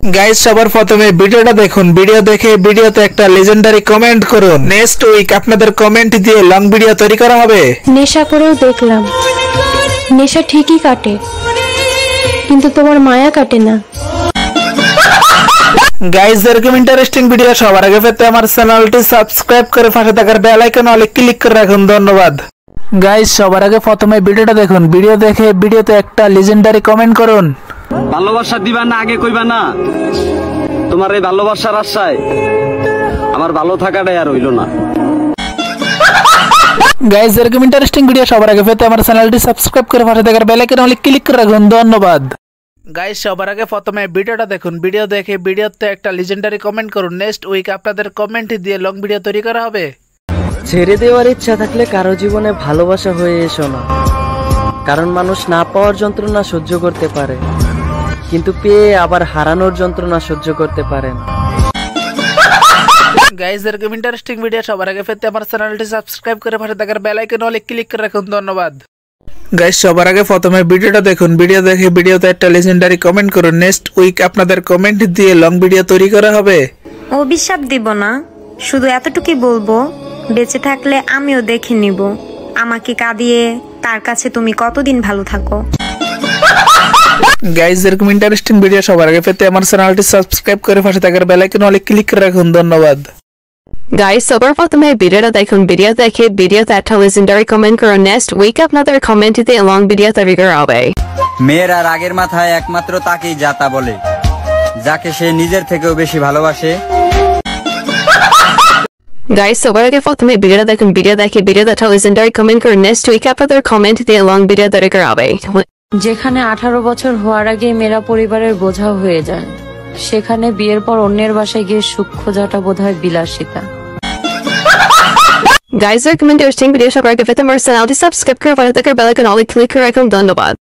Guys সবার প্রথমে ভিডিওটা দেখুন, ভিডিও দেখে ভিডিওতে একটা লেজেন্ডারি কমেন্ট করুন। নেক্সট উইক আপনাদের কমেন্ট দিয়ে লং ভিডিও তৈরি করা হবে। নেশা করেও দেখলাম নেশা ঠিকই কাটে, কিন্তু তোমার মায়া কাটে না। গাইস এরকম ইন্টারেস্টিং ভিডিও সবার আগে পেতে আমার চ্যানেলটি সাবস্ক্রাইব করে পাশে থাকার বেল আইকন অলে ক্লিক করে রাখুন। ধন্যবাদ। গাইস সবার আগে প্রথমে ভিডিওটা দেখুন, ভিডিও দেখে ভিডিওতে একটা লেজেন্ডারি কমেন্ট করুন। ভালোবাসা দিবা না আগে কইবা না, তোমার এই ভালোবাসার আশায় আমার ভালো থাকাটাই আর হইল না। গাইস এরকম ইন্টারেস্টিং ভিডিও সবার আগে পেতে আমার চ্যানেলটি সাবস্ক্রাইব করে পাশে থাকার বেল আইকন অলে ক্লিক করে রাখুন। ধন্যবাদ। গাইস সবার আগে প্রথমে ভিডিওটা দেখুন, ভিডিও দেখে ভিডিওতে একটা লেজেন্ডারি কমেন্ট করুন। নেক্সট উইক আপনাদের কমেন্ট দিয়ে লং ভিডিও তৈরি করা হবে। ছেড়ে দেওয়ার ইচ্ছা থাকলে কারো জীবনে ভালোবাসা হয়ে এসো না, কারণ মানুষ না পাওয়ার যন্ত্রণা সহ্য করতে পারে, কিন্তু পেয়ে আবার হারানোর যন্ত্রণা সহ্য করতে পারে না। গাইস এরকম ইন্টারেস্টিং ভিডিও সবার আগে পেতে আমার চ্যানেলটি সাবস্ক্রাইব করে পাশে থাকার বেল আইকন অলে ক্লিক করে রাখুন। ধন্যবাদ। গাইস সবার আগে প্রথমে ভিডিওটা দেখুন, ভিডিও দেখে ভিডিওতে একটা লেজেন্ডারি কমেন্ট করুন। নেক্সট উইক আপনাদের কমেন্ট দিয়ে লং ভিডিও তৈরি করা হবে। অভিশাপ দিব না, শুধু এতটুকুই বলবো, বেঁচে থাকলে আমিও দেখে নিব আমাকে কাঁদিয়ে তার কাছে তুমি কতদিন ভালো থাকো। গাইস এরকম ইন্টারেস্টিং ভিডিও সবার আগে পেতে আমার চ্যানেলটি সাবস্ক্রাইব করে পাশে থাকার বেল আইকন অলে ক্লিক করে রাখুন। ধন্যবাদ। গাইস সবার প্রথমে ভিডিওটা দেখুন, ভিডিও দেখে ভিডিওতে একটা লেজেন্ডারি কমেন্ট করুন। নেক্সট উইক আপনাদের কমেন্ট দিয়ে লং ভিডিও তৈরি করা হবে। মেয়েরা রাগের মাথায় একমাত্র তাকেই যাতা বলে, যাকে সে নিজের থেকেও বেশি ভালোবাসে। গাইস সবার আগে প্রথমে ভিডিওটা দেখুন, ভিডিও দেখে ভিডিওতে একটা লেজেন্ডারি কমেন্ট করুন। নেক্সট উইক আপনাদের কমেন্ট দিয়ে লং ভিডিও তৈরি করা হবে। যেখানে 18 বছর হওয়ার আগে মেয়েরা পরিবারের বোঝা হয়ে যায়, সেখানে বিয়ের পর অন্যের বাসায় গিয়ে সুখ খোঁজাটা বোধহয় বিলাসিতা। গাইস এরকম ইন্টারেস্টিং ভিডিও সবার আগে পেতে আমার চ্যানেলটি সাবস্ক্রাইব করে পাশে থাকার বেল আইকন অলে ক্লিক করে রাখুন। ধন্যবাদ।